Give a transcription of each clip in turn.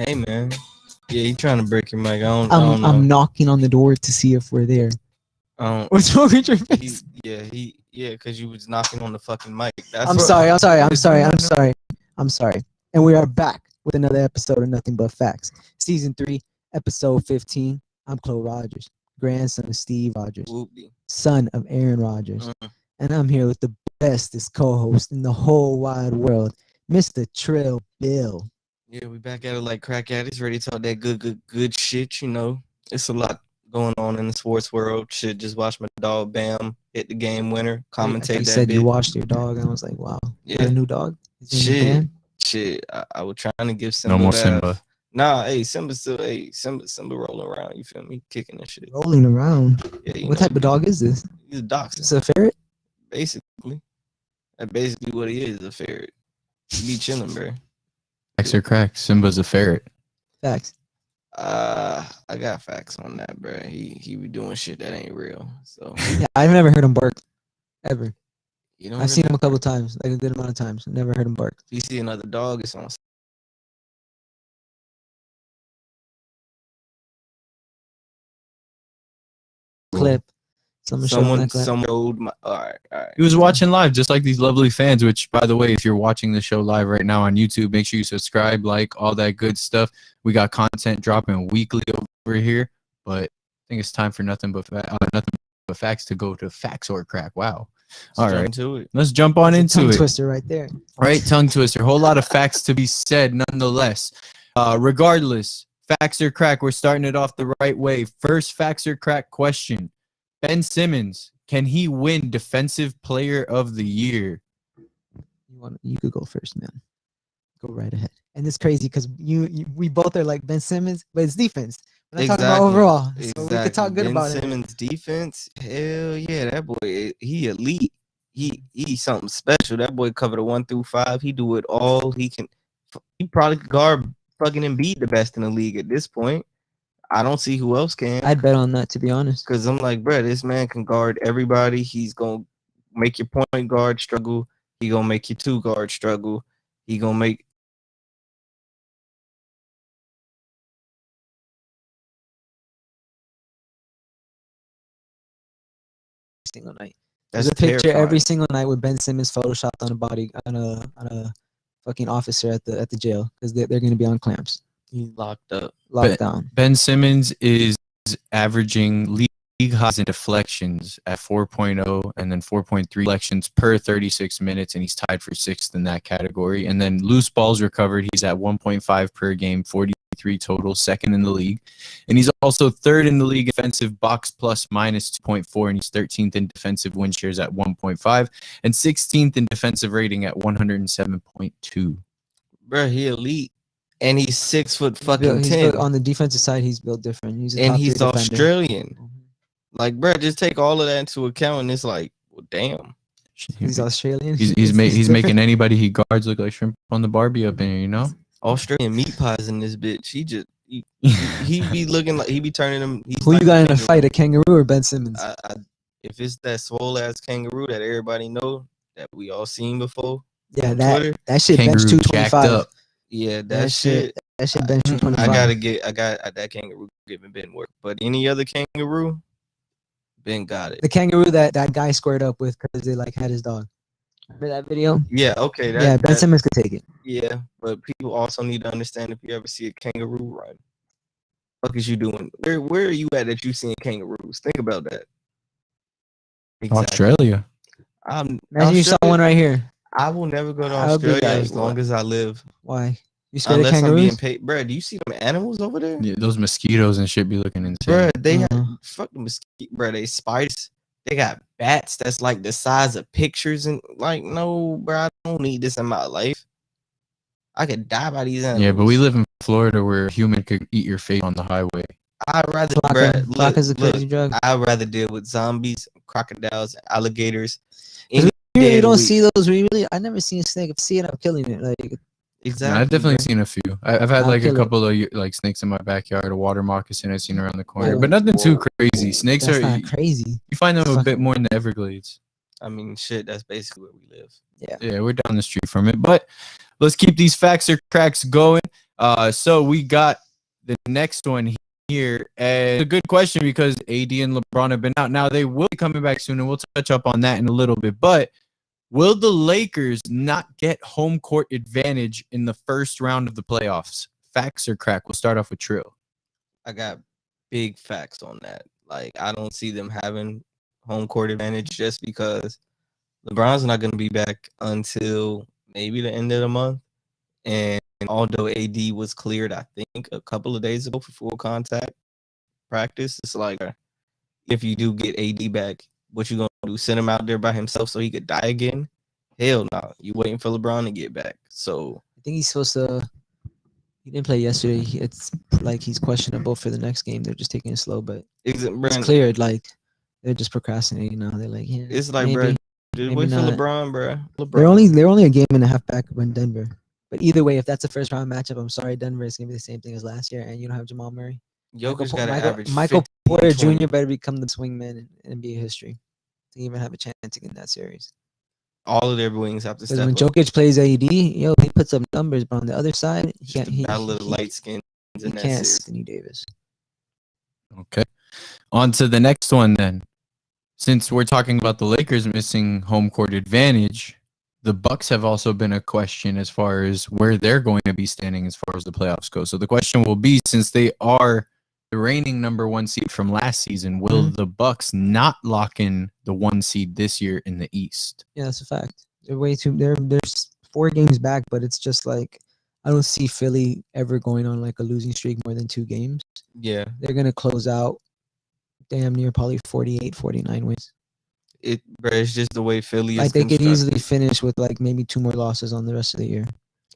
Hey man, yeah, you trying to break your mic? I I'm don't know. I'm knocking on the door to see if we're there. I don't. What's wrong with your face? Because you was knocking on the fucking mic. That's I'm what. sorry. I'm sorry. I'm Did you sorry. I'm not know? sorry. I'm sorry. And we are back with another episode of Nothing But Facts, Season 3, Episode 15. I'm Chloe Rogers, grandson of Steve Rogers, Whoopty. son of Aaron Rogers, Mm. and I'm here with the bestest co-host in the whole wide world, Mr. Trill Bill. Yeah, we back at it like crack addicts, ready to talk that good shit. You know, it's a lot going on in the sports world. Shit, just watch my dog Bam hit the game winner. I Commentate thought you that said you bit. washed your dog, and I was like, wow, you got Yeah. a new dog? Is he in Shit, Japan? shit. I was trying to give Simba No more that. Simba. Nah, hey, Simba still, Simba rolling around. You feel me? Kicking and shit. Rolling around. Yeah, you What know, type of dog is this? he's a Is dachshund. this a ferret? Basically. That's basically what he is, a ferret. He be chilling, bro. Facts are crack. Simba's a ferret. Facts. I got facts on that, bro. He be doing shit that ain't real. So Yeah, I've never heard him bark, ever. you know, I've seen him a couple times, like a good amount of times. Never heard him bark. if you see another dog, it's on Clip. Someone showed that clip. someone showed my. All right. He was watching live, just like these lovely fans, which, by the way, if you're watching the show live right now on YouTube, make sure you subscribe, like, all that good stuff. We got content dropping weekly over here, but I think it's time for nothing but facts to go to facts or crack. Wow. All right. Into it. Let's jump on That's a into tongue it. twister right there. Right, tongue twister. Whole lot of facts to be said, nonetheless. Regardless, facts or crack, we're starting it off the right way. First facts or crack question. Ben Simmons, can he win Defensive Player of the Year? You could go first, man. Go right ahead. And it's crazy because we both are like Ben Simmons, but it's defense. We're not talking about overall, so we could talk good about Ben Simmons' defense, hell yeah, that boy, he elite. He's something special. That boy covered a 1 through 5. He do it all. He probably could guard fucking Embiid the best in the league at this point. I don't see who else can. I'd bet on that, to be honest. Because I'm like, bro, this man can guard everybody. He's gonna make your point guard struggle. He gonna make your two guard struggle. He gonna make Single night. that's There's a picture terrifying. every single night with Ben Simmons photoshopped on a body on a fucking officer at the jail because they're going to be on clamps, He's locked up. locked down. Ben Simmons is averaging league highs in deflections at 4.0 and then 4.3 deflections per 36 minutes, and he's tied for sixth in that category. And then loose balls recovered, he's at 1.5 per game, 43 total, second in the league. And he's also third in the league defensive box plus minus 2.4, and he's 13th in defensive win shares at 1.5 and 16th in defensive rating at 107.2. Bro, he elite. And he's 6 foot fucking He's 10. built, on the defensive side, he's built different. He's a And top he's 3 defender. Australian. Mhm. Like, bro, just take all of that into account, and it's like, well, damn. He's Australian. He's making anybody he guards look like shrimp on the Barbie up in here, you know? Australian meat pies in this bitch. He be looking like he be turning them. Who you got in a fight, a kangaroo or Ben Simmons? If it's that swole ass kangaroo that everybody know that we all seen before, Yeah, on Twitter, that shit bench Kangaroo jacked 225. up. yeah, that shit. That shit bench 225. I got that kangaroo giving Ben work, but any other kangaroo, Ben got it. The kangaroo that guy squared up with because they like had his dog. Remember that video? Yeah, okay. Ben Simmons could take it. Yeah, but people also need to understand if you ever see a kangaroo run, what is you doing? Where are you at that you seeing kangaroos? Think about that. Exactly. Australia. Imagine you saw one right here. I will never go to I would be Australia that as long as I live. Why? You scared of Unless I'm being kangaroos? paid. Bro, do you see them animals over there? Yeah, those mosquitoes and shit be looking insane. Bro, they have Uh-huh. fuck the mosquito. Bro, they spiders. They got bats that's like the size of pictures and like, no, bro, I don't need this in my life. I could die by these animals. Yeah, but we live in Florida where a human could eat your face on the highway. I'd rather, bro, Flocka's a crazy drug. I'd rather deal with zombies, crocodiles, alligators. You day really of the don't week. see those. I never seen a snake. See it, I'm killing it. Like Exactly. I've definitely bro. seen a few. I've had I'll like a kill it. couple of like snakes in my backyard, a water moccasin I've seen around the corner, Whoa. but nothing too Whoa. crazy. Snakes that's are not crazy. you find them a Fuck. bit more in the Everglades. I mean, shit, that's basically where we live. Yeah. Yeah, we're down the street from it. But let's keep these facts or cracks going. So we got the next one here. And it's a good question because AD and LeBron have been out. Now they will be coming back soon, and we'll touch up on that in a little bit. But will the Lakers not get home court advantage in the first round of the playoffs? Facts or crack? We'll start off with Trill. I got big facts on that. Like, I don't see them having home court advantage just because LeBron's not going to be back until maybe the end of the month. And although AD was cleared, I think, a couple of days ago for full contact practice, it's like, if you do get AD back, what you going to do? Send him out there by himself so he could die again? Hell no. Nah. You waiting for LeBron to get back. So I think he's supposed to. He didn't play yesterday. It's like he's questionable for the next game. They're just taking it slow, but it's cleared. Like they're just procrastinating now. They're like, yeah, it's like, maybe, bro, wait for LeBron, bro. They're only a game and a half back when Denver. But either way, if that's a first round matchup, I'm sorry, Denver is gonna be the same thing as last year, and you don't have Jamal Murray. Michael Porter Jr. better become the swingman in NBA history to even have a chance to get in that series. All of their wings have to step up. When Jokic plays AD, he puts up numbers, but on the other side, he can't. He light skins. He can't. Anthony Davis. Okay. On to the next one then. Since we're talking about the Lakers missing home court advantage, the Bucks have also been a question as far as where they're going to be standing as far as the playoffs go. So the question will be, since they are the reigning number 1 seed from last season, will the Bucks not lock in the 1 seed this year in the East? Yeah, that's a fact. They're way too. There's 4 games back, but it's just like I don't see Philly ever going on like a losing streak more than 2 games. Yeah, they're gonna close out damn near probably 48, 49 wins. It's just the way Philly is. Like they could easily finish with like maybe 2 more losses on the rest of the year.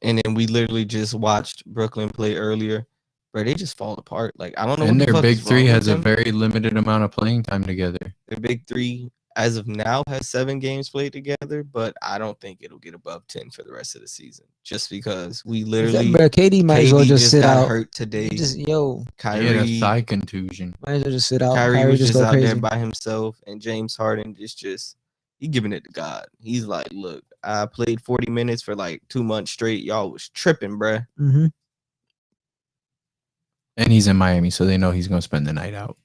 And then we literally just watched Brooklyn play earlier. Bro, they just fall apart. Like, I don't know. And their big three has a very limited amount of playing time together. Their big three, as of now, has 7 games played together, but I don't think it'll get above 10 for the rest of the season. Just because we literally, KD might as well just sit out. Hurt today. Kyrie had a thigh contusion. Might as well just sit out. Kyrie was just out there by himself, and James Harden is he giving it to God. He's like, look, I played 40 minutes for like 2 months straight. Y'all was tripping, bruh. Mm-hmm. And he's in Miami, so they know he's going to spend the night out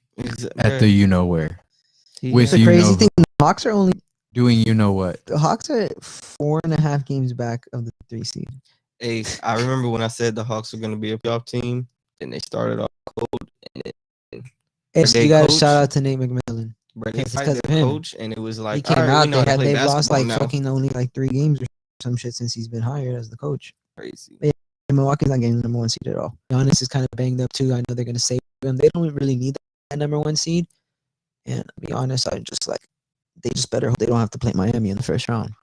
at the you-know-where. With the crazy thing, the Hawks are only doing you-know-what. The Hawks are 4.5 games back of the 3 seed. Hey, I remember when I said the Hawks were going to be a playoff team, and they started off cold. And you got to shout out to Nate McMillan. But it's because of him. Coach, and it was like, he came out. They've lost like fucking only like 3 games or some shit since he's been hired as the coach. Crazy. Milwaukee's not getting the number 1 seed at all. Giannis is kind of banged up too. I know they're gonna save him. They don't really need that number 1 seed. And to be honest, I just like they just better hope they don't have to play Miami in the first round.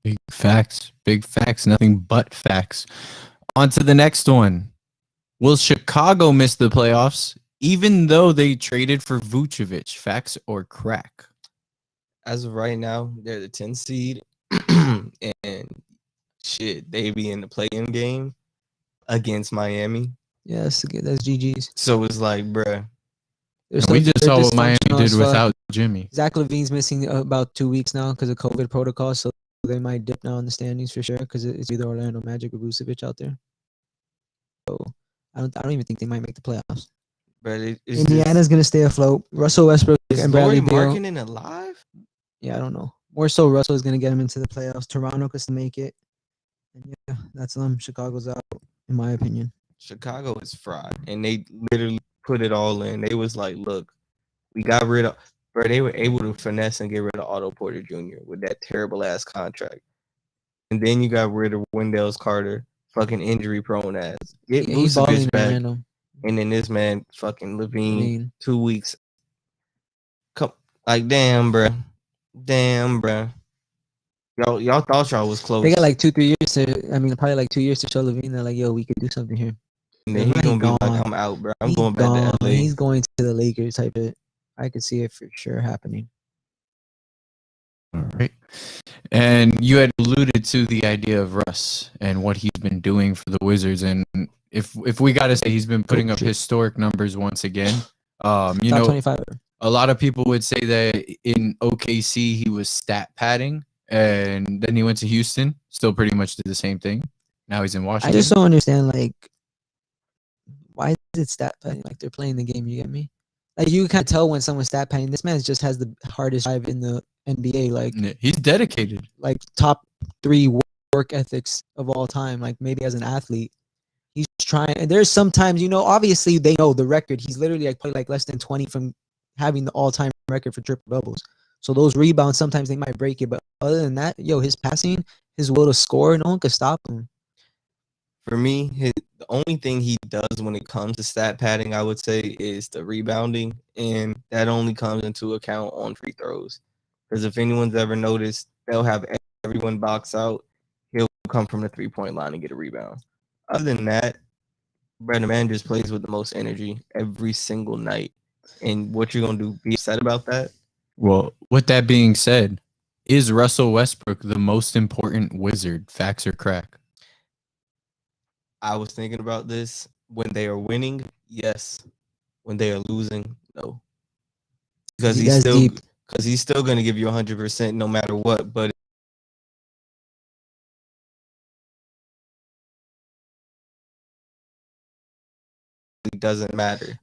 Big facts. Nothing but facts. On to the next one. Will Chicago miss the playoffs even though they traded for Vucevic? Facts or crack? As of right now, they're the 10th seed, and shit, they be in the play-in game against Miami. Yeah, that's GG's. So it's like, bruh. We just saw what Miami did without Jimmy. Zach LaVine's missing about 2 weeks now because of COVID protocol, so they might dip now in the standings for sure because it's either Orlando Magic or Vucevic out there. So I don't even think they might make the playoffs. But Indiana's gonna stay afloat. Russell Westbrook and Bradley Beal. Markkanen alive? Yeah, I don't know. More so, Russell is gonna get him into the playoffs. Toronto could still make it. And yeah, that's them. Chicago's out, in my opinion. Chicago is fried, and they literally put it all in. They was like, look, we got rid of, bro. They were able to finesse and get rid of Otto Porter Jr. with that terrible ass contract, and then you got rid of Wendell Carter, fucking injury prone ass. Get Vucevic back, and then this man, fucking Levine, 2 weeks. Come, like, damn, bro. Y'all thought y'all was close. They got like 2-3 years to. I mean, probably like 2 years to show Levine that like, yo, we could do something here. And then he's gonna be like, I'm out, bro. I'm going back to LA. He's going to the Lakers type of. I could see it for sure happening. All right. And you had alluded to the idea of Russ and what he's been doing for the Wizards. And if we got to say he's been putting up historic numbers once again, you know, 25. A lot of people would say that in OKC he was stat padding, and then he went to Houston, still pretty much did the same thing. Now he's in Washington. I just don't understand, like, why is it stat padding? Like they're playing the game. You get me? Like you can tell when someone's stat padding. This man just has the hardest drive in the NBA. Like he's dedicated. Like top 3 work ethics of all time. Like maybe as an athlete, he's trying. And there's sometimes, obviously they know the record. He's literally like probably like less than 20 from having the all-time record for triple doubles. So those rebounds sometimes they might break it, but other than that, his passing, his will to score, no one could stop him. For me, the only thing he does when it comes to stat padding, I would say, is the rebounding, and that only comes into account on free throws. Because if anyone's ever noticed, they'll have everyone box out. He'll come from the 3-point line and get a rebound. Other than that, Brandon Man just plays with the most energy every single night. And what you're going to do, be upset about that? Well, with that being said, is Russell Westbrook the most important wizard? Facts or crack? I was thinking about this. When they are winning, yes. When they are losing, no. Because he's still going to give you 100% no matter what. But it doesn't matter.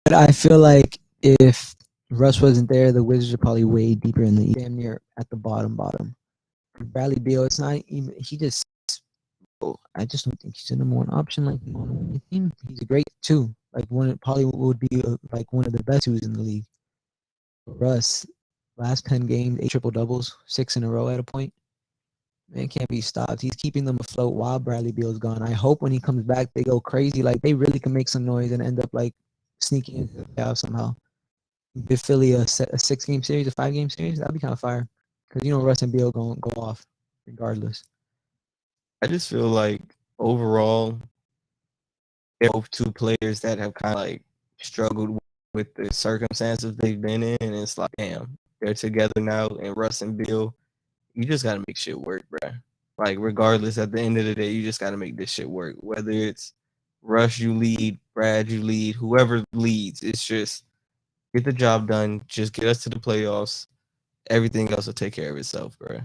But I feel like if Russ wasn't there, the Wizards are probably way deeper in the damn near at the bottom. Bradley Beal, it's not even. I just don't think he's the number one option. Like on the team, he's a great two. Like probably would be like one of the best twos in the league. Russ, last 10 games, 8 triple doubles, 6 in a row at a point. Man can't be stopped. He's keeping them afloat while Bradley Beal's gone. I hope when he comes back, they go crazy. Like they really can make some noise and end up like sneaking into the playoffs somehow. Give Philly a 6-game series, a 5-game series, that'd be kind of fire. Because Russ and Beal going go off regardless. I just feel like overall, they're both two players that have kind of like struggled with the circumstances they've been in, and it's like, damn, they're together now. And Russ and Beal, you just gotta make shit work, bro. Like regardless, at the end of the day, you just gotta make this shit work. Whether it's Russ, you lead, Brad, you lead, whoever leads, it's just get the job done. Just get us to the playoffs. Everything else will take care of itself, bro.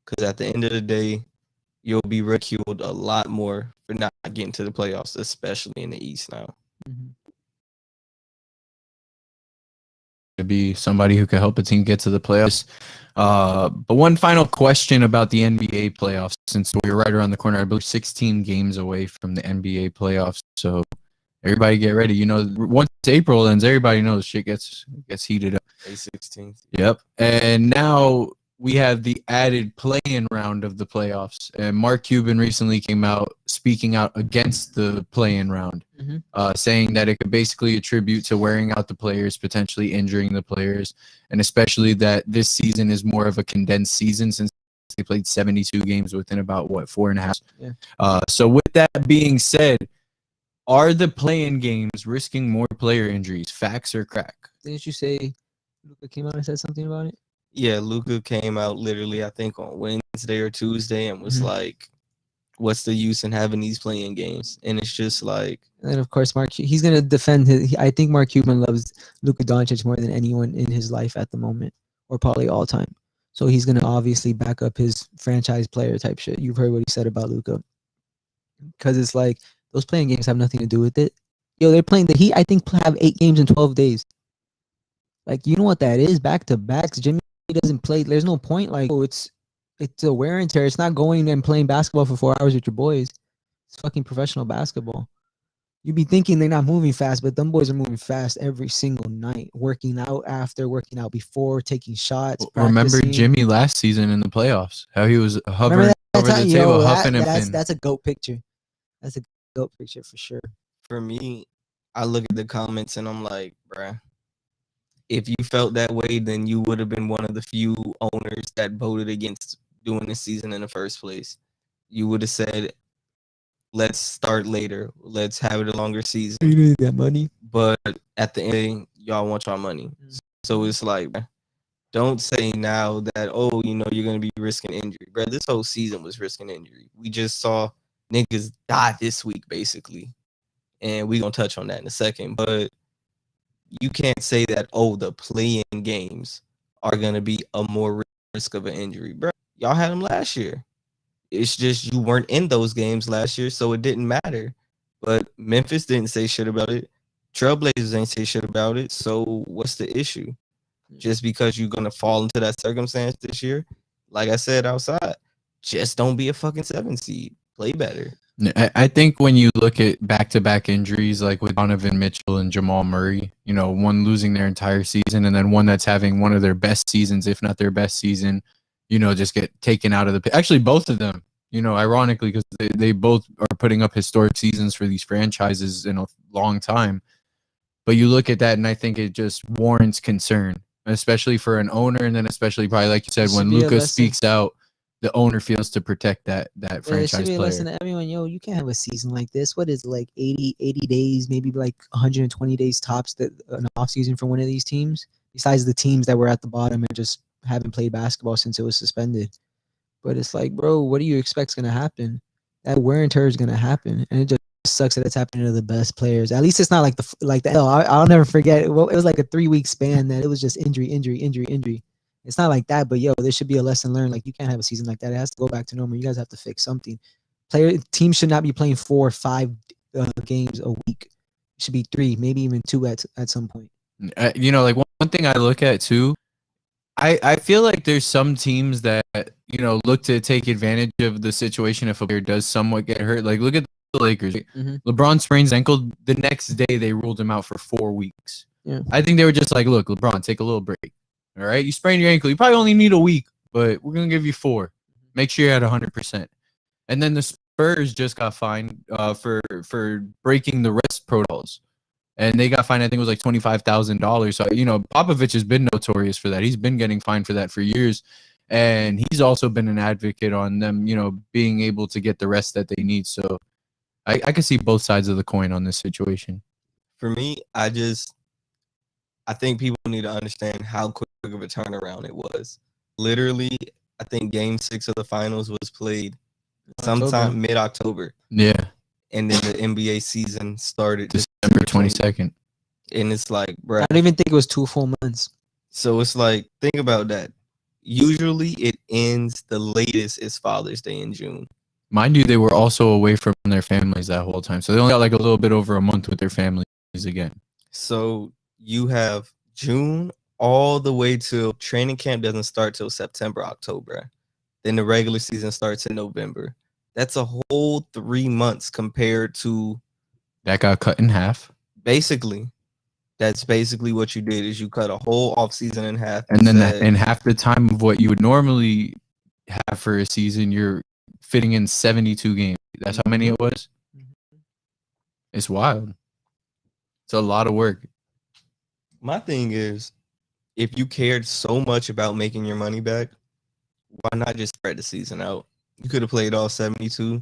Because at the end of the day, you'll be ridiculed a lot more for not getting to the playoffs, especially in the East now. Mm-hmm. To be somebody who can help a team get to the playoffs. But one final question about the NBA playoffs, since we're right around the corner. I believe 16 games away from the NBA playoffs. So everybody get ready. Once April ends, everybody knows shit gets heated up. A16. Yep. And now we have the added play-in round of the playoffs. And Mark Cuban recently came out speaking out against the play-in round, saying that it could basically attribute to wearing out the players, potentially injuring the players, and especially that this season is more of a condensed season since they played 72 games within about, 4.5? Yeah. So with that being said, are the play-in games risking more player injuries? Facts or crack? Didn't you say Luka came out and said something about it? Yeah, Luka came out literally, I think, on Wednesday or Tuesday and was like, what's the use in having these playing games? And it's just like... And of course, he's going to defend I think Mark Cuban loves Luka Doncic more than anyone in his life at the moment, or probably all time. So he's going to obviously back up his franchise player type shit. You've heard what he said about Luka. Because it's like, those playing games have nothing to do with it. They're playing the Heat, I think, have 8 games in 12 days. Like, you know what that is? Back to backs. Jimmy doesn't play. There's no point. Like, it's a wear and tear. It's not going and playing basketball for 4 hours with your boys. It's fucking professional basketball. You be thinking they're not moving fast, but them boys are moving fast every single night. Working out after, working out before, taking shots. Remember Jimmy last season in the playoffs? How he was hovering over the table, huffing and puffing. That's a GOAT picture. That's a GOAT picture for sure. For me, I look at the comments and I'm like, bruh, if you felt that way, then you would have been one of the few owners that voted against doing this season in the first place. You would have said, let's start later. Let's have it a longer season. You need that money. But at the end, y'all want y'all money. So it's like, don't say now that, you're going to be risking injury. Bro, this whole season was risking injury. We just saw niggas die this week, basically. And we're going to touch on that in a second. But you can't say that, the play-in games are going to be a more risk of an injury. Bro, y'all had them last year. It's just you weren't in those games last year, so it didn't matter. But Memphis didn't say shit about it. Trailblazers ain't say shit about it. So what's the issue? Just because you're gonna fall into that circumstance this year, like I said outside, just don't be a fucking 7 seed. Play better. I think when you look at back-to-back injuries, like with Donovan Mitchell and Jamal Murray, one losing their entire season and then one that's having one of their best seasons, if not their best season, just get taken out of the. Actually, both of them, ironically, because they both are putting up historic seasons for these franchises in a long time. But you look at that, and I think it just warrants concern, especially for an owner, and then especially probably like you said, when Luka speaks out. The owner feels to protect that franchise should be a player. lesson to everyone. You can't have a season like this. What is it, like 80 days, maybe like 120 days tops that an off season for one of these teams, besides the teams that were at the bottom and just haven't played basketball since it was suspended. But it's like, bro, what do you expect's going to happen? That wear and tear is going to happen. And it just sucks that it's happening to the best players. At least it's not like the L. I'll never forget. It was like a 3-week span that it was just injury. It's not like that, but there should be a lesson learned. Like, you can't have a season like that. It has to go back to normal. You guys have to fix something. Teams should not be playing 4 or 5 games a week. It should be 3, maybe even 2 at some point. Like one thing I look at too, I feel like there's some teams that look to take advantage of the situation if a player does somewhat get hurt. Like, look at the Lakers. Mm-hmm. LeBron sprains his ankle. The next day they ruled him out for 4 weeks. Yeah. I think they were just like, look, LeBron, take a little break. All right, you sprained your ankle. You probably only need a week, but we're going to give you 4. Make sure you're at 100%. And then the Spurs just got fined for breaking the rest protocols. And they got fined, I think it was like $25,000. So, Popovich has been notorious for that. He's been getting fined for that for years. And he's also been an advocate on them, being able to get the rest that they need. So I can see both sides of the coin on this situation. For me, I think people need to understand how quick of a turnaround it was. Literally, I think Game 6 of the finals was played sometime mid-October. Yeah. And then the NBA season started December 22nd. And it's like, bro. I don't even think it was 2 full months. So it's like, think about that. Usually it ends the latest is Father's Day in June. Mind you, they were also away from their families that whole time. So they only got like a little bit over a month with their families again. So you have June all the way till training camp doesn't start till September, October. Then the regular season starts in November. That's a whole 3 months compared to that got cut in half. Basically, that's basically what you did is you cut a whole off season in half. And then in half the time of what you would normally have for a season, you're fitting in 72 games. That's how many it was. It's wild. It's a lot of work. My thing is, if you cared so much about making your money back, why not just spread the season out? You could have played all 72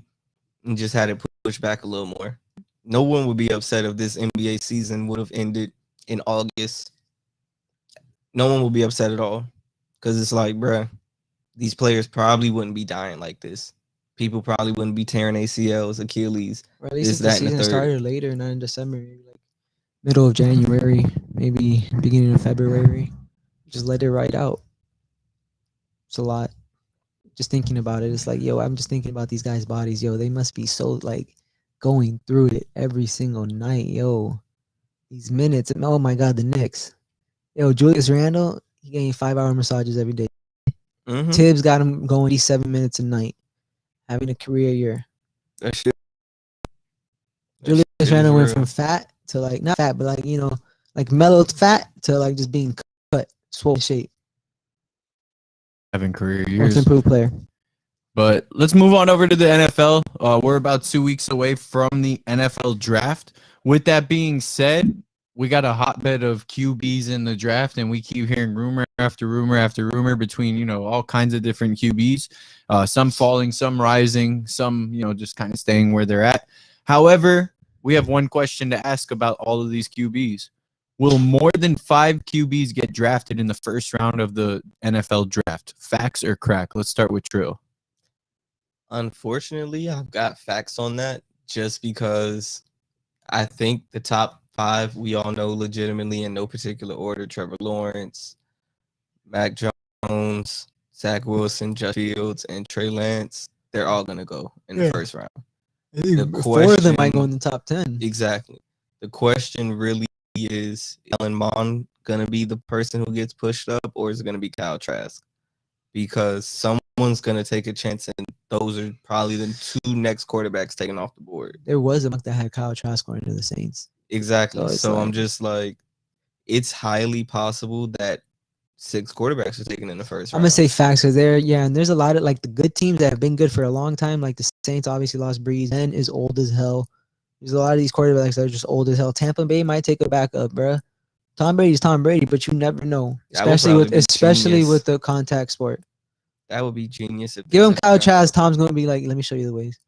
and just had it pushed back a little more. No one would be upset if this NBA season would have ended in August. No one would be upset at all. Because it's like, bruh, these players probably wouldn't be dying like this. People probably wouldn't be tearing ACLs, Achilles. Or at least if the season started later, not in December, maybe like middle of January, maybe beginning of February. Just let it ride out. It's a lot. Just thinking about it, it's like, I'm just thinking about these guys' bodies. They must be so like going through it every single night. These minutes. Oh my God, the Knicks. Julius Randle, he getting 5-hour massages every day. Mm-hmm. Tibbs got him going 7 minutes a night, having a career year. That shit. Julius Randle went from fat to like not fat, but like like mellowed fat to like just being cut, swole shape. Having career years. Most improved player. But let's move on over to the NFL. We're about 2 weeks away from the NFL draft. With that being said, we got a hotbed of QBs in the draft, and we keep hearing rumor after rumor after rumor between, all kinds of different QBs. Some falling, some rising, some, just kind of staying where they're at. However, we have one question to ask about all of these QBs. Will more than 5 QBs get drafted in the first round of the NFL draft? Facts or crack? Let's start with Trill. Unfortunately, I've got facts on that just because I think the top 5 we all know legitimately in no particular order: Trevor Lawrence, Mac Jones, Zach Wilson, Justin Fields, and Trey Lance. They're all going to go in the first round. I think 4 of them might go in the top 10. Exactly. The question really is Ellen Mond going to be the person who gets pushed up, or is it going to be Kyle Trask? Because someone's going to take a chance, and those are probably the 2 next quarterbacks taken off the board. There was a mock that had Kyle Trask going to the Saints. Exactly. So I'm just like, it's highly possible that 6 quarterbacks are taken in the first round. I'm going to say facts because and there's a lot of like the good teams that have been good for a long time. Like the Saints obviously lost Breeze. Ben is old as hell. There's a lot of these quarterbacks that are just old as hell. Tampa Bay might take a backup, bruh. Tom Brady's Tom Brady, but you never know, especially with the contact sport. That would be genius. If give him Kyle Trask, Tom's gonna be like, "Let me show you the ways."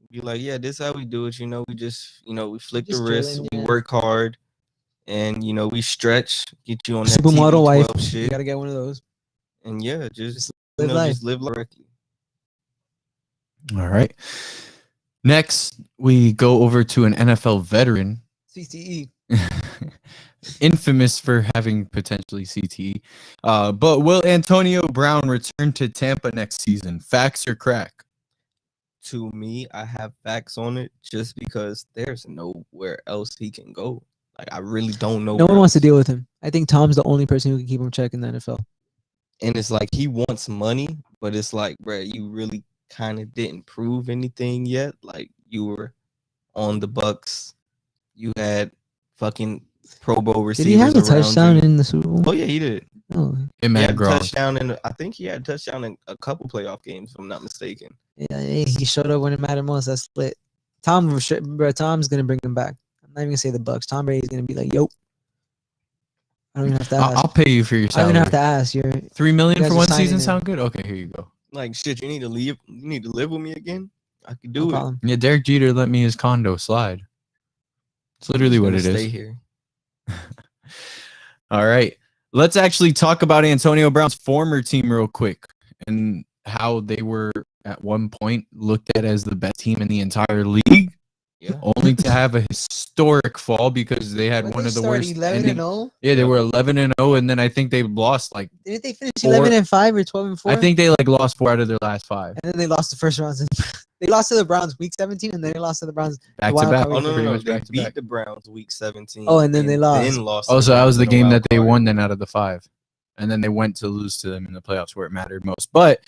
Be like, "Yeah, this is how we do it. You know, we just, we flick the wrist, we work hard, and we stretch, get you on that supermodel wife shit. You gotta get one of those, and just live life. Just live correctly." All right. Next, we go over to an NFL veteran. CTE. Infamous for having potentially CTE. But will Antonio Brown return to Tampa next season? Facts or crack? To me, I have facts on it just because there's nowhere else he can go. Like, I really don't know. No one wants to deal with him. I think Tom's the only person who can keep him check in the NFL. And it's like he wants money, but it's like, bro, you really kind of didn't prove anything yet. Like, you were on the Bucks. You had fucking Pro Bowl receivers. Did he have a touchdown in the Super Bowl? Oh yeah, he did. Oh, he had a touchdown, and I think he had a touchdown in a couple playoff games, if I'm not mistaken. Yeah, he showed up when it mattered most. That's lit. Tom's gonna bring him back. I'm not even gonna say the Bucks. Tom Brady's gonna be like, "Yo, I don't even have to ask. I'll pay you for your salary. I don't even have to ask. You're $3 million for one season. Sound good? Okay, here you go. Like, shit, you need to leave. You need to live with me again. I could do it. Yeah, Derek Jeter let me his condo slide. It's literally what it is. Stay here. All right. Let's actually talk about Antonio Brown's former team real quick and how they were at one point looked at as the best team in the entire league. Yeah. Only to have a historic fall because they had one of the worst. 11-0? Yeah, they were 11-0, and then I think they lost like. Didn't they finish 11-5 or 12-4? I think they lost 4 out of their last 5. And then they lost the first round. They lost to the Browns week 17, and then they lost to the Browns back to back. Oh no, they beat the Browns week 17. Oh, and then they lost. Oh, so that was the game that they won then out of the 5, and then they went to lose to them in the playoffs where it mattered most. But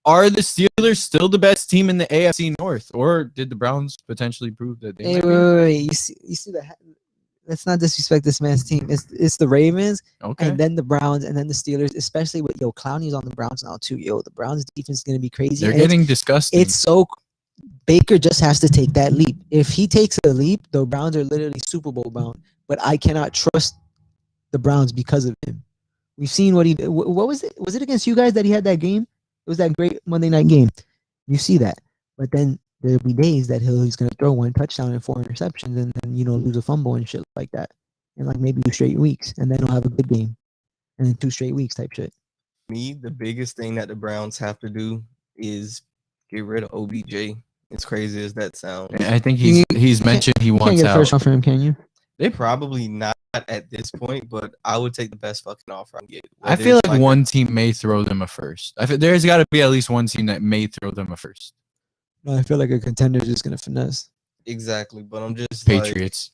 are the Steelers still the best team in the AFC North, or did the Browns potentially prove that they? Hey, wait. You see that? Let's not disrespect this man's team. It's the Ravens, and then the Browns, and then the Steelers. Especially with Clowney's on the Browns now too. The Browns defense is gonna be crazy. They're getting disgusting. It's so Baker just has to take that leap. If he takes a leap, the Browns are literally Super Bowl bound. But I cannot trust the Browns because of him. We've seen what he did. What was it? Was it against you guys that he had that game? It was that great Monday night game. You see that. But then there'll be days that he's going to throw 1 touchdown and 4 interceptions and then, lose a fumble and shit like that. And like maybe 2 straight weeks. And then he'll have a good game. And then 2 straight weeks type shit. Me, the biggest thing that the Browns have to do is get rid of OBJ. As crazy as that sounds. I think he's mentioned he wants out. You can't get a first round for him, can you? They probably not at this point, but I would take the best fucking offer I can get. I feel like one team may throw them a first. There's got to be at least one team that may throw them a first. No, I feel like a contender is just gonna finesse. Exactly, but I'm just Patriots.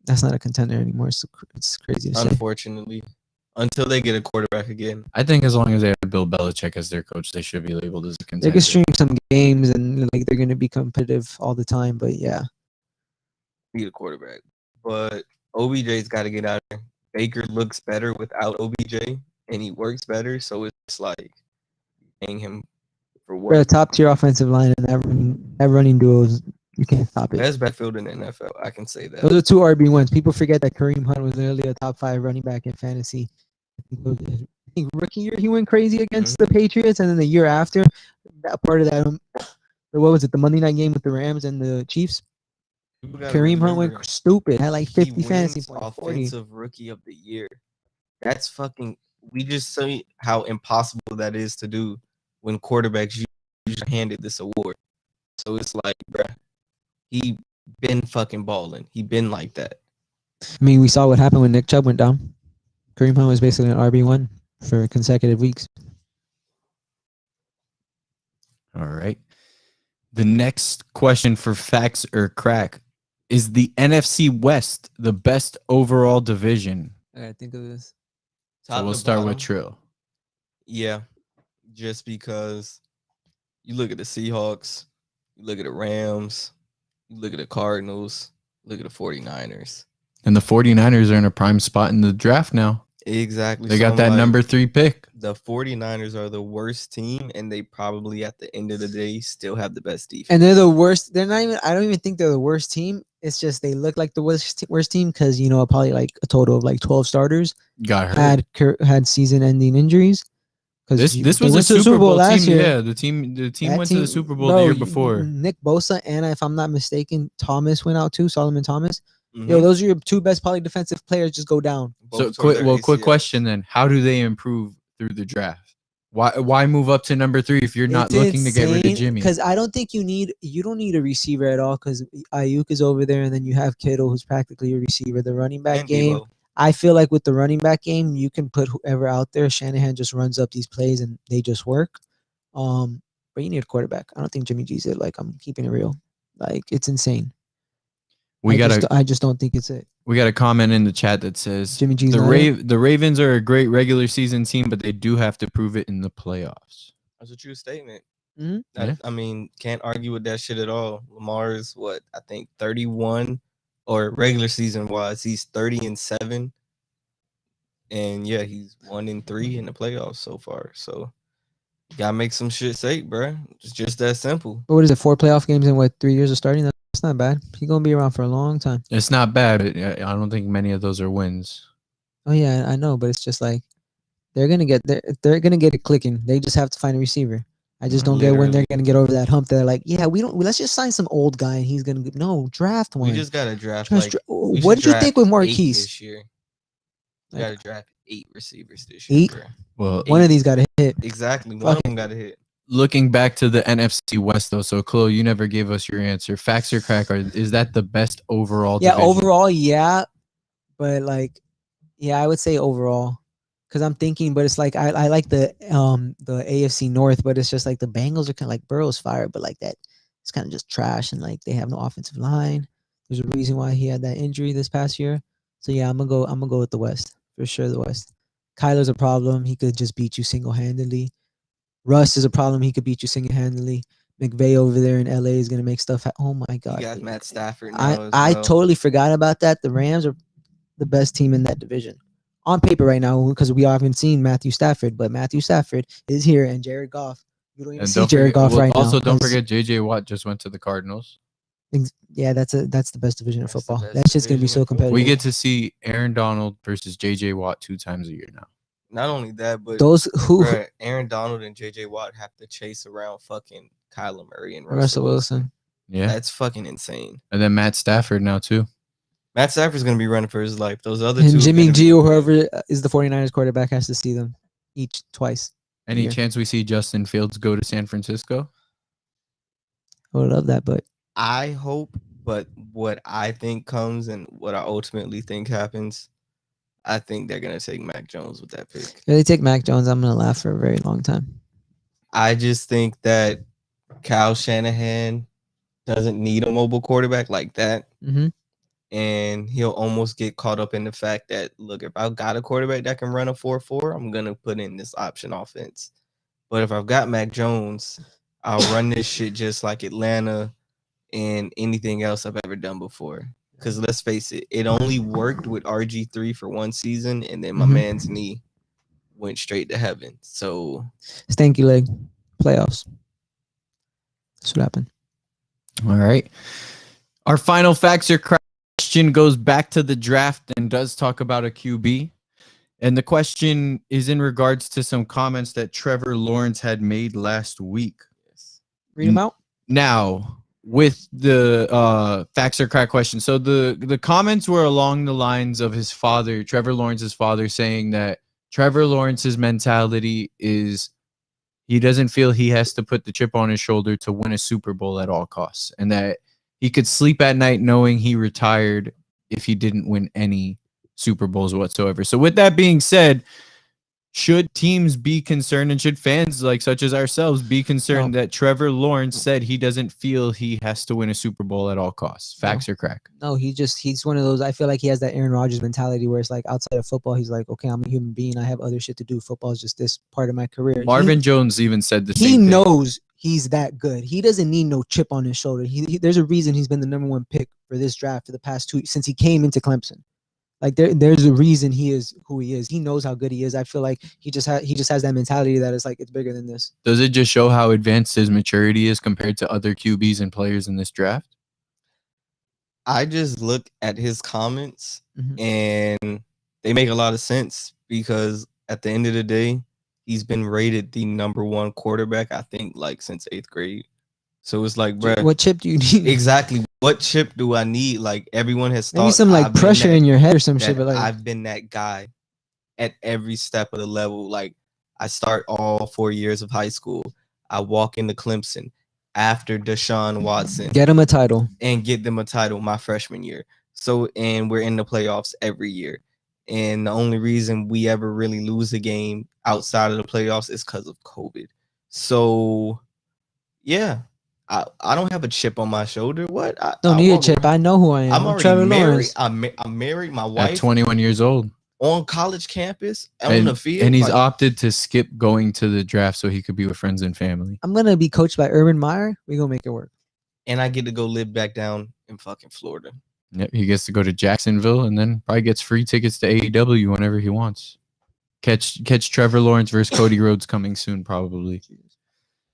That's not a contender anymore. It's crazy. Unfortunately, until they get a quarterback again. I think as long as they have Bill Belichick as their coach, they should be labeled as a contender. They can string some games and like they're gonna be competitive all the time. But yeah, need a quarterback. But OBJ's got to get out of there. Baker looks better without OBJ, and he works better. So it's like paying him for what? For a top tier offensive line and that running duos, you can't stop it. Best backfield in the NFL, I can say that. Those are 2 RB1s. People forget that Kareem Hunt was literally a top 5 running back in fantasy. I think rookie year he went crazy against the Patriots, and then the year after, that part of that, what was it? The Monday night game with the Rams and the Chiefs. Kareem Hunt went stupid. Had like 50 fantasy points. Offensive rookie of the year. That's fucking. We just see how impossible that is to do when quarterbacks usually handed this award. So it's like, bruh, he been fucking balling. He been like that. I mean, we saw what happened when Nick Chubb went down. Kareem Hunt was basically an RB1 for consecutive weeks. All right. The next question for facts or crack: is the NFC West the best overall division? I gotta think of this. So we'll start with Trill. Yeah, just because you look at the Seahawks, you look at the Rams, you look at the Cardinals, look at the 49ers. And the 49ers are in a prime spot in the draft now. Exactly. They got that number 3 pick. The 49ers are the worst team, and they probably at the end of the day still have the best defense. And they're the worst. They're not even. I don't even think they're the worst team. It's just they look like the worst team because probably like a total of like 12 starters got hurt. had season-ending injuries. This was a Super Bowl last year. Yeah, the team went to the Super Bowl the year before. Nick Bosa and, if I'm not mistaken, Thomas went out too. Solomon Thomas. Those are your two best probably defensive players. Just go down. So quick question then: how do they improve through the draft? Why move up to number 3 if you're not looking to get rid of Jimmy? Because I don't think you don't need a receiver at all. Because Ayuk is over there, and then you have Kittle, who's practically a receiver. The running back game. I feel like with the running back game, you can put whoever out there. Shanahan just runs up these plays and they just work. But you need a quarterback. I don't think Jimmy G's it. Like, I'm keeping it real. Like, it's insane. I just don't think it's it. We got a comment in the chat that says Jimmy G's the Ravens are a great regular season team, but they do have to prove it in the playoffs. That's a true statement. Mm-hmm. I mean, can't argue with that shit at all. Lamar's I think 31. Or regular season wise, he's 30-7, and yeah, he's 1-3 in the playoffs so far. So you gotta make some shit safe, bro. It's just that simple. What is it? 4 playoff games in 3 years of starting? That's not bad. He's gonna be around for a long time. It's not bad. But I don't think many of those are wins. Oh yeah, I know, but it's just like they're gonna get it clicking. They just have to find a receiver. I just don't get when they're gonna get over that hump. They're like, yeah, let's just sign some old guy and he's gonna draft one. We just gotta draft. What did you think with Marquise this year? You gotta draft 8 receivers this year. 8? Bro. Well, 1 of these got to hit. Exactly, one of them got to hit. Looking back to the NFC West though, so Chloe, you never gave us your answer. Facts or crack? Is that the best overall? Yeah, division? overall, yeah, but I would say overall. Because I'm thinking, but it's like I like the AFC North, but it's just like the Bengals are kind of like Burrow's fire, but like that it's kind of just trash, and like they have no offensive line. There's a reason why he had that injury this past year. So yeah, I'm gonna go with the West for sure. The West. Kyler's a problem. He could just beat you single-handedly. Russ is a problem. He could beat you single-handedly. McVay over there in LA is gonna make stuff. Oh my God! You got Matt Stafford. I totally forgot about that. The Rams are the best team in that division. On paper right now, because we haven't seen Matthew Stafford, but Matthew Stafford is here, and Jared Goff. You don't even see Jared Goff right now. Also, don't forget J.J. Watt just went to the Cardinals. Yeah, that's the best division of football. That's just gonna be so competitive. We get to see Aaron Donald versus J.J. Watt 2 times a year now. Not only that, but Aaron Donald and J.J. Watt have to chase around fucking Kyler Murray and Russell Wilson. Yeah, that's fucking insane. And then Matt Stafford now too. Matt Stafford's going to be running for his life. Those other and two. Jimmy G or whoever is the 49ers quarterback has to see them twice. Any chance we see Justin Fields go to San Francisco? I would love that, but I hope. But what I think comes and what I ultimately think happens, I think they're going to take Mac Jones with that pick. If they take Mac Jones, I'm going to laugh for a very long time. I just think that Kyle Shanahan doesn't need a mobile quarterback like that. Mm-hmm. And he'll almost get caught up in the fact that, look, if I've got a quarterback that can run a 4-4, I'm going to put in this option offense. But if I've got Mac Jones, I'll run this shit just like Atlanta and anything else I've ever done before. Because let's face it, it only worked with RG3 for 1 season, and then my man's knee went straight to heaven. So, stanky leg, playoffs. That's what happened. All right. Our final facts or question goes back to the draft and does talk about a QB. And the question is in regards to some comments that Trevor Lawrence had made last week. Read them out. Now, with the facts or crack question. So the comments were along the lines of his father, Trevor Lawrence's father, saying that Trevor Lawrence's mentality is he doesn't feel he has to put the chip on his shoulder to win a Super Bowl at all costs, and that he could sleep at night knowing he retired if he didn't win any Super Bowls whatsoever. So with that being said, should teams be concerned, and should fans like such as ourselves be concerned that Trevor Lawrence said he doesn't feel he has to win a Super Bowl at all costs? Facts or crack? No, he's one of those. I feel like he has that Aaron Rodgers mentality where it's like outside of football, he's like, okay, I'm a human being. I have other shit to do. Football is just this part of my career. Marvin Jones even said the same thing. He knows he's that good. He doesn't need no chip on his shoulder. There's a reason he's been the #1 pick for this draft for the past 2 since he came into Clemson. Like there's a reason he is who he is. He knows how good he is. I feel like he just has that mentality that it's like it's bigger than this. Does it just show how advanced his maturity is compared to other QBs and players in this draft? I just look at his comments and they make a lot of sense because at the end of the day, he's been rated the #1 quarterback, I think, like since 8th grade. So it's like, bro, what chip do you need? Exactly. What chip do I need? Like everyone has thought maybe some like pressure in your head or some shit. But like I've been that guy at every step of the level. Like I start all 4 years of high school. I walk into Clemson after Deshaun Watson. Get him a title. And get them a title my freshman year. So, and we're in the playoffs every year. And the only reason we ever really lose a game outside of the playoffs is because of COVID. So, yeah. I don't have a chip on my shoulder. What? Don't need a chip. I know who I am. I'm already Trevor married. Lawrence. I'm married. My wife at 21 years old on college campus on the field, and he's opted to skip going to the draft so he could be with friends and family. I'm gonna be coached by Urban Meyer. We gonna make it work. And I get to go live back down in fucking Florida. Yep, he gets to go to Jacksonville and then probably gets free tickets to AEW whenever he wants. Catch Trevor Lawrence versus Cody Rhodes coming soon, probably.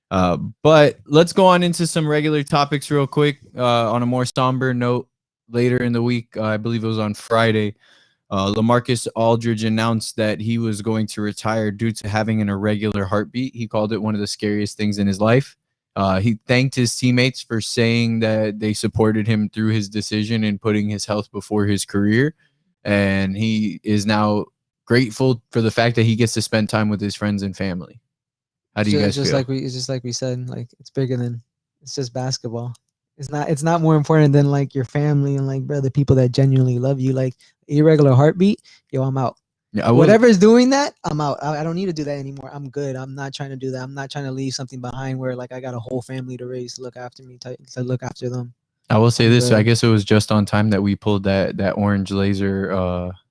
But let's go on into some regular topics real quick. On a more somber note, later in the week, I believe it was on Friday, LaMarcus Aldridge announced that he was going to retire due to having an irregular heartbeat. He called it one of the scariest things in his life. He thanked his teammates for saying that they supported him through his decision and putting his health before his career. And he is now grateful for the fact that he gets to spend time with his friends and family. How do you guys feel? It's just like we said, like it's bigger than it's just basketball. It's not more important than like your family and like bro, the people that genuinely love you. Like irregular heartbeat, yo, I'm out. Yeah, whatever's doing that, I'm out. I don't need to do that anymore. I'm good. I'm not trying to do that. I'm not trying to leave something behind where like I got a whole family to raise, to look after me, to look after them. I will say this. I guess it was just on time that we pulled that orange laser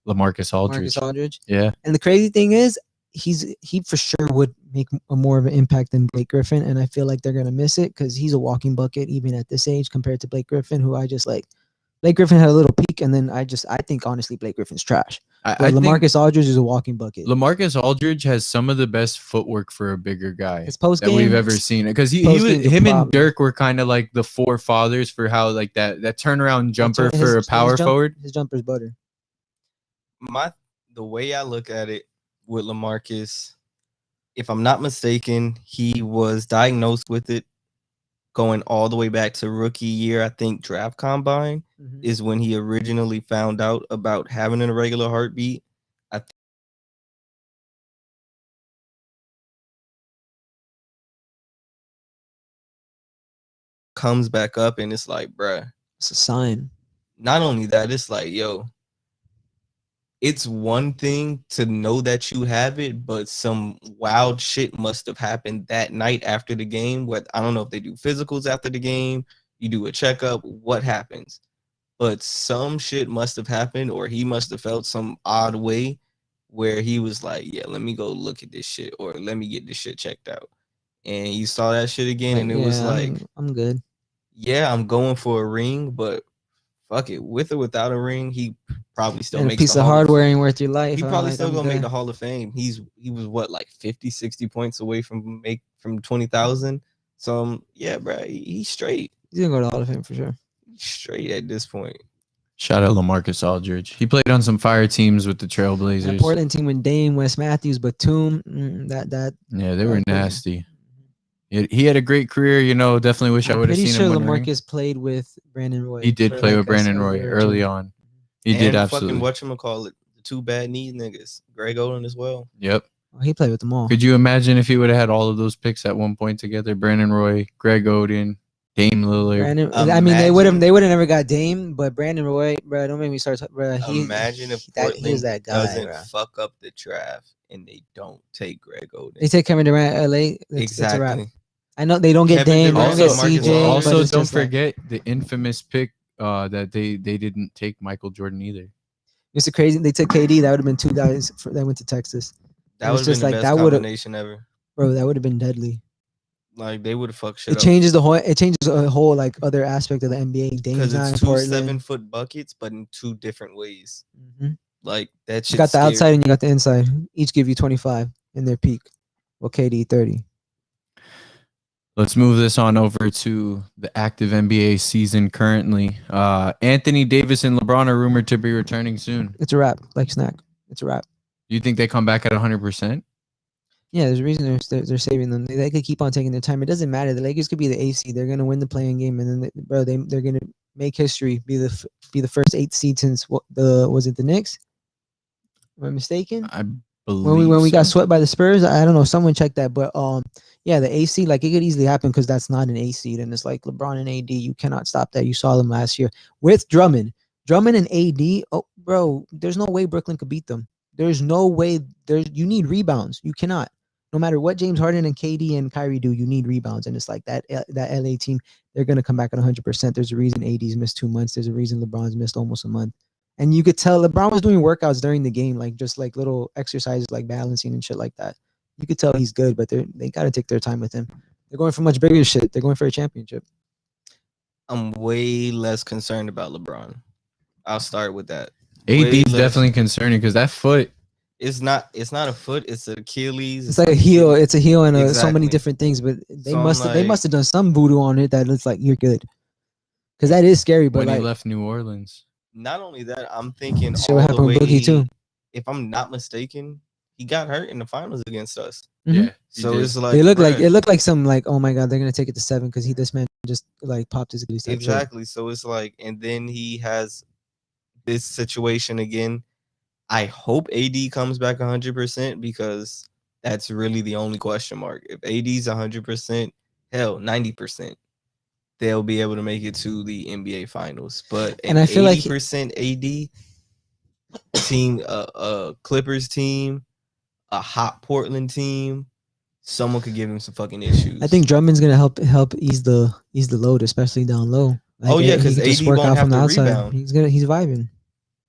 LaMarcus Aldridge. LaMarcus Aldridge. Yeah. And the crazy thing is, he for sure would make a more of an impact than Blake Griffin, and I feel like they're gonna miss it because he's a walking bucket even at this age compared to Blake Griffin, who I just like. Blake Griffin had a little peak, and then I think honestly Blake Griffin's trash. I LaMarcus Aldridge is a walking bucket. LaMarcus Aldridge has some of the best footwork for a bigger guy his post that we've ever seen. Because him and Dirk were kind of like the forefathers for how like that turnaround jumper for a power forward. His jumper's butter. The way I look at it with LaMarcus, if I'm not mistaken, he was diagnosed with it going all the way back to rookie year. I think draft combine is when he originally found out about having an irregular heartbeat. Comes back up and it's like, bruh, it's a sign. Not only that, it's like, yo, it's one thing to know that you have it, but some wild shit must have happened that night after the game. What I don't know if they do physicals after the game, you do a checkup, what happens? But some shit must have happened, or he must have felt some odd way where he was like, yeah, let me go look at this shit, or let me get this shit checked out. And you saw that shit again, and it was like, I'm good. Yeah, I'm going for a ring, but fuck it, with or without a ring, he probably still makes a piece of hardware ain't worth your life. He probably still gonna make the Hall of Fame. He was what, like 50, 60 points away from 20,000. So yeah, bro, he's straight. He's gonna go to the Hall of Fame for sure. He's straight at this point. Shout out LaMarcus Aldridge. He played on some fire teams with the Trailblazers. That Portland team with Dame, Wes Matthews, Batum, yeah, they were nasty. He had a great career, definitely wish I would have seen him. I'm pretty sure LaMarcus played with Brandon Roy. He did play with Brandon Roy early on. He did absolutely. Fucking whatchamacallit, the two bad knee niggas, Greg Oden as well. Yep. Oh, he played with them all. Could you imagine if he would have had all of those picks at one point together? Brandon Roy, Greg Oden, Dame Lillard. Brandon, I mean, they would have never got Dame, but Brandon Roy, bro, don't make me start. Bro, imagine if Portland that guy, doesn't bro. fuck up the draft and they don't take Greg Oden. They take Kevin Durant, LA. It's a wrap. Exactly. I know they don't get Dame, they don't get CJ. Also, don't forget the infamous pick that they didn't take Michael Jordan either. It's crazy. They took KD. That would have been two guys that went to Texas. That would have been the best combination ever. Bro, that would have been deadly. Like they would have fucked shit up. It changes a whole like other aspect of the NBA. Because it's two 7-foot buckets, but in two different ways. Mm-hmm. Like that. You got the outside and you got the inside. Each give you 25 in their peak. Well, KD 30. Let's move this on over to the active NBA season currently. Anthony Davis and LeBron are rumored to be returning soon. It's a wrap, like snack. It's a wrap. You think they come back at 100%? Yeah, there's a reason they're saving them. They could keep on taking their time. It doesn't matter. The Lakers could be the AC. They're gonna win the playing game, and then they're gonna make history. Be the first 8 seed since was it the Knicks? Am I mistaken? I believe when we got swept by the Spurs. I don't know. Someone checked that, but yeah, the AC, like it could easily happen because that's not an A seed, and it's like LeBron and AD. You cannot stop that. You saw them last year with Drummond and AD. Oh, bro, there's no way Brooklyn could beat them. There's no way. You need rebounds. You cannot. No matter what James Harden and KD and Kyrie do, you need rebounds. And it's like that LA team, they're going to come back at 100%. There's a reason AD's missed 2 months. There's a reason LeBron's missed almost a month. And you could tell LeBron was doing workouts during the game, like just like little exercises like balancing and shit like that. You could tell he's good, but they got to take their time with him. They're going for much bigger shit. They're going for a championship. I'm way less concerned about LeBron. I'll start with that. AD's definitely concerning because that foot. It's not a foot. It's an Achilles. It's like a heel. It's a heel and so many different things. But they must have done some voodoo on it that looks like you're good. Because that is scary. But when he left New Orleans. Not only that, I'm thinking all what happened with Boogie too. If I'm not mistaken, he got hurt in the finals against us. Mm-hmm. Yeah. So it's like it looked like some like, oh my god, they're gonna take it to 7 because this man just like popped his Achilles. Exactly. So it's like, and then he has this situation again. I hope AD comes back 100% because that's really the only question mark. If AD's 100%, hell, 90%, they'll be able to make it to the NBA Finals. But an 80% AD team, a Clippers team, a hot Portland team, someone could give him some fucking issues. I think Drummond's gonna help ease the load, especially down low. Like, because AD won't have to rebound. He's vibing.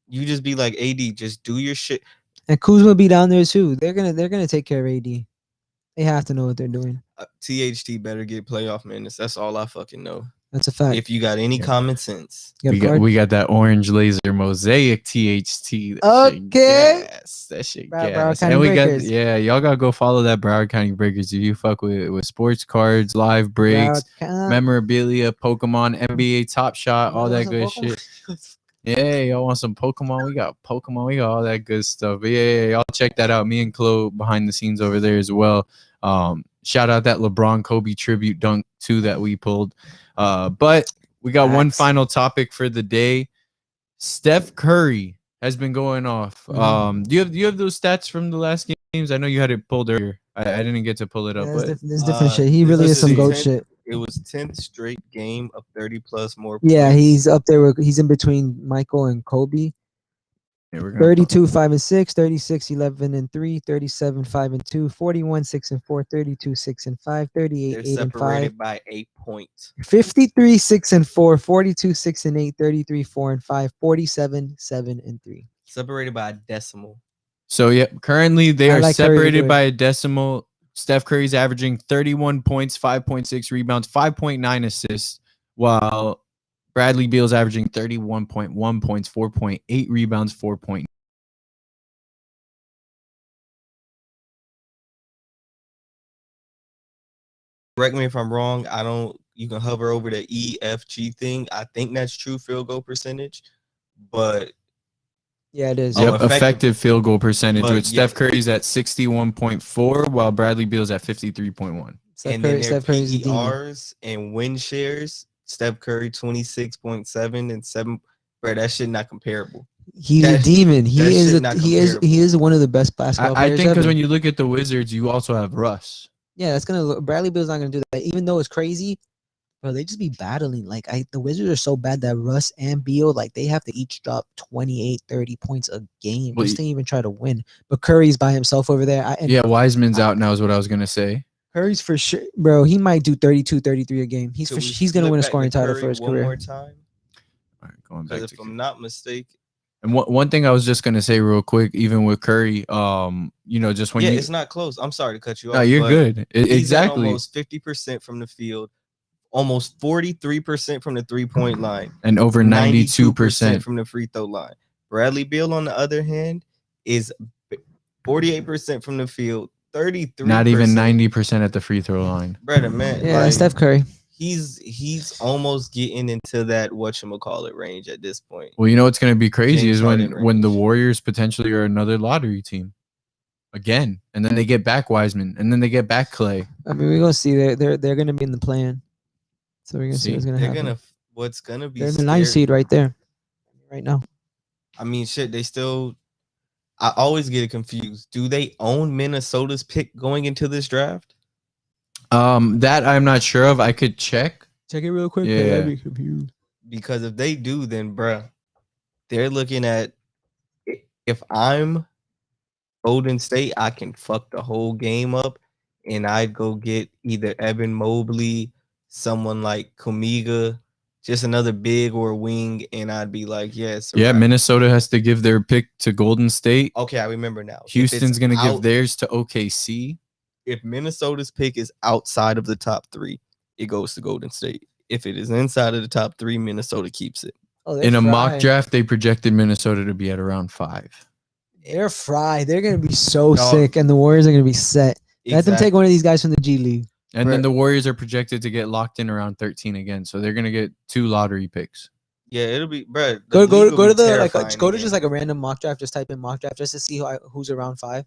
You just be like, AD, just do your shit. And Kuzma be down there too. They're gonna take care of AD. They have to know what they're doing. THT better get playoff minutes. That's all I fucking know. That's a fact. If you got any common sense, we got that orange laser mosaic THT. Okay, that shit gas. And we got y'all gotta go follow that Broward County Breakers. If you fuck with sports cards, live breaks, memorabilia, Pokemon, NBA Top Shot, all that good shit. Yeah, y'all want some Pokemon? We got Pokemon. We got all that good stuff. But yeah, y'all check that out. Me and Chloe behind the scenes over there as well. Shout out that LeBron Kobe tribute dunk too that we pulled. But we got one final topic for the day. Steph Curry has been going off. Do you have those stats from the last games? I know you had it pulled earlier. I didn't get to pull it up. But there's different shit. He really is some goat shit. It was 10th straight game of 30 plus more points. Yeah, he's up there. He's in between Michael and Kobe. 32, 5 and 6, 36, 11 and 3, 37, 5 and 2, 41, 6 and 4, 32, 6 and 5, 38, They're 8 and 5. Separated by 8 points. 53, 6 and 4, 42, 6 and 8, 33, 4 and 5, 47, 7 and 3. Separated by a decimal. So yeah, currently they are separated by a decimal. Steph Curry's averaging 31 points, 5.6 rebounds, 5.9 assists, while Bradley Beal's averaging 31.1 points, 4.8 rebounds, 4.9. Correct me if I'm wrong. You can hover over the EFG thing. I think that's true field goal percentage, but yeah, it is. Yep, effective field goal percentage. With Steph Curry's at 61.4, while Bradley Beal's at 53.1. And then their PERs and win shares. Steph Curry 26.7 and 7. Bro, that shit not comparable. He's a demon. He is one of the best basketball players. I think because when you look at the Wizards, you also have Russ. Yeah, Bradley Beal's not gonna do that. Even though it's crazy, Bro, they just be battling. Like the Wizards are so bad that Russ and Beal, like they have to each drop 28, 30 points a game just to even try to win. But Curry's by himself over there. Wiseman's out now is what I was gonna say. Curry's for sure, bro. He might do 32, 33 a game. He's gonna win a scoring title for his career. One more time. All right, going back. If I'm not mistaken. And one thing I was just gonna say real quick, even with Curry, just when it's not close. I'm sorry to cut you off. No, you're good. Exactly. Almost 50% from the field, almost 43% from the 3-point line, and over 92% from the free throw line. Bradley Beal, on the other hand, is 48% from the field, 33%. Not even 90% at the free throw line. Brother, man. Yeah, Steph Curry. He's almost getting into that whatchamacallit range at this point. Well, you know what's going to be crazy is when the Warriors potentially are another lottery team again, and then they get back Wiseman, and then they get back Clay. I mean, we're gonna see they're gonna be in the plan, so we're gonna see what's gonna happen. What's gonna be? They're in the 9th seed right there, right now. I mean, shit. They still. I always get it confused. Do they own Minnesota's pick going into this draft? That I'm not sure of. I could check. Check it real quick. Yeah. I'd be confused. Because if they do, then bruh, they're looking at, if I'm Golden State, I can fuck the whole game up, and I'd go get either Evan Mobley, someone like Kuminga, just another big or wing, and I'd be like, yes. Yeah, right. Minnesota has to give their pick to Golden State. Okay, I remember now. Houston's going to give theirs to OKC. If Minnesota's pick is outside of the top 3, it goes to Golden State. If it is inside of the top 3, Minnesota keeps it. In a mock draft, they projected Minnesota to be at around 5. They're fried. They're going to be so sick, and the Warriors are going to be set. Exactly. Let them take one of these guys from the G League. And then the Warriors are projected to get locked in around 13 again, so they're going to get 2 lottery picks. Yeah, it'll be, bro. Go to just like a random mock draft. Just type in mock draft just to see who's around 5.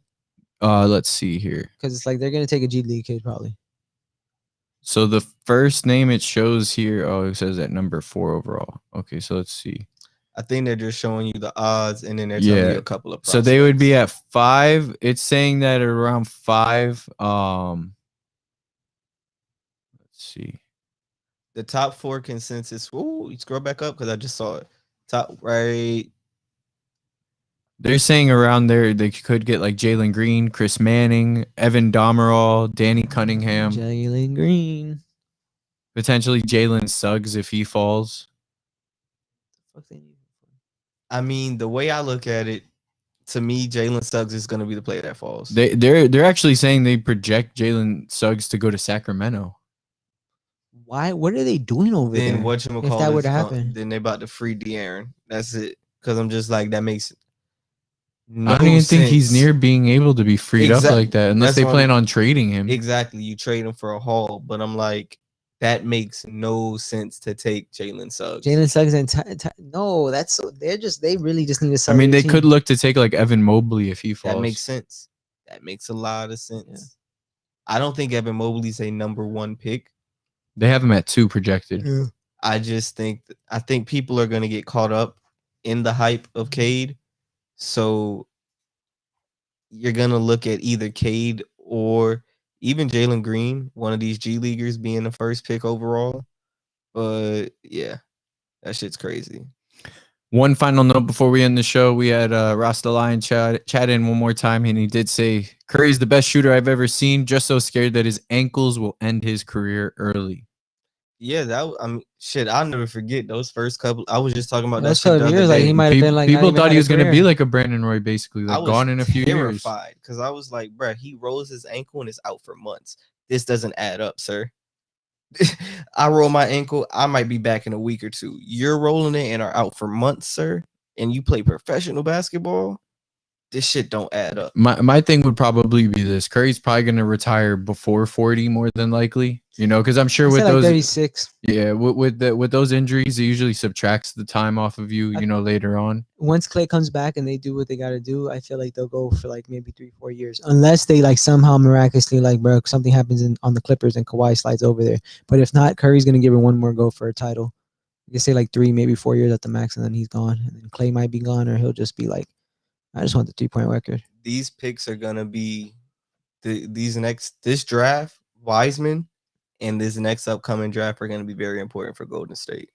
Let's see here. Because it's like they're going to take a G League kid probably. So the first name it shows here, it says at number 4 overall. Okay, so let's see. I think they're just showing you the odds, and then they're telling you a couple of prospects. So they would be at 5. It's saying that at around 5. Let's see. The top 4 consensus. Ooh, you scroll back up because I just saw it. Top right. They're saying around there they could get like Jalen Green, Chris Manning, Evan Damerol, Danny Cunningham. Jalen Green. Potentially Jalen Suggs if he falls. I mean, the way I look at it, to me, Jalen Suggs is going to be the player that falls. They're actually saying they project Jalen Suggs to go to Sacramento. Why? What are they doing over there? Then if that were to happen, then they're about to free De'Aaron. That's it. Because I'm just like, that makes no I don't even sense. think he's near being able to be freed up like that unless they plan on trading him. Exactly. You trade him for a haul. But I'm like, that makes no sense to take Jalen Suggs. Jalen Suggs and no, that's so they really just need to sell. I mean, they could look to take like Evan Mobley if he falls. That makes sense. That makes a lot of sense. Yeah. I don't think Evan Mobley's a number 1 pick. They have him at 2 projected. Yeah. I think people are going to get caught up in the hype of Cade. So you're going to look at either Cade or even Jalen Green, one of these G Leaguers, being the first pick overall. But yeah, that shit's crazy. One final note before we end the show. We had Rasta Lion chat in one more time, and he did say Curry's the best shooter I've ever seen, just so scared that his ankles will end his career early. Yeah, shit, I'll never forget those first couple. I was just talking about that shit the other day. Like he might have been like, people thought he was gonna be like a Brandon Roy, basically, like gone in a few years. Terrified because I was like, bro, he rolls his ankle and is out for months. This doesn't add up, sir. I roll my ankle, I might be back in a week or 2. You're rolling it and are out for months, sir. And you play professional basketball. This shit don't add up. My thing would probably be this: Curry's probably gonna retire before 40, more than likely. You know, because I'm sure with those 36. Yeah, with those injuries, it usually subtracts the time off of you. You know, later on. Once Clay comes back and they do what they got to do, I feel like they'll go for like maybe 3-4 years, unless they like somehow miraculously like, bro, something happens on the Clippers and Kawhi slides over there. But if not, Curry's gonna give it one more go for a title. You can say like 3, maybe 4 years at the max, and then he's gone. And then Clay might be gone, or he'll just be like, I just want the 3-point record. These picks are gonna be this draft: Wiseman and this next upcoming draft are going to be very important for Golden State,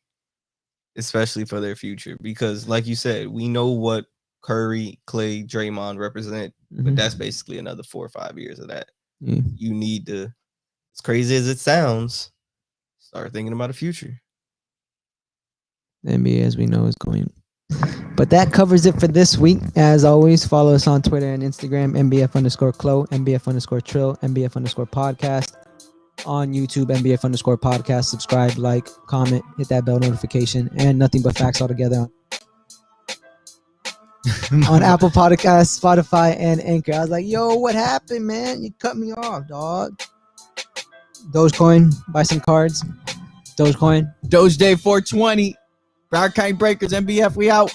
especially for their future. Because, like you said, we know what Curry, Clay, Draymond represent, but that's basically another 4 or 5 years of that. Yeah. You need to, as crazy as it sounds, start thinking about the future. The NBA, as we know, is going. But that covers it for this week. As always, follow us on Twitter and Instagram, MBF_Clo, MBF_Trill, MBF_Podcast. On YouTube, MBF_Podcast. Subscribe, like, comment, hit that bell notification, and Nothing But Facts altogether on Apple Podcasts, Spotify, and Anchor. I was like, yo, what happened, man? You cut me off, dog. Dogecoin, buy some cards. Dogecoin. Doge Day 420. Brown County Breakers, MBF, we out.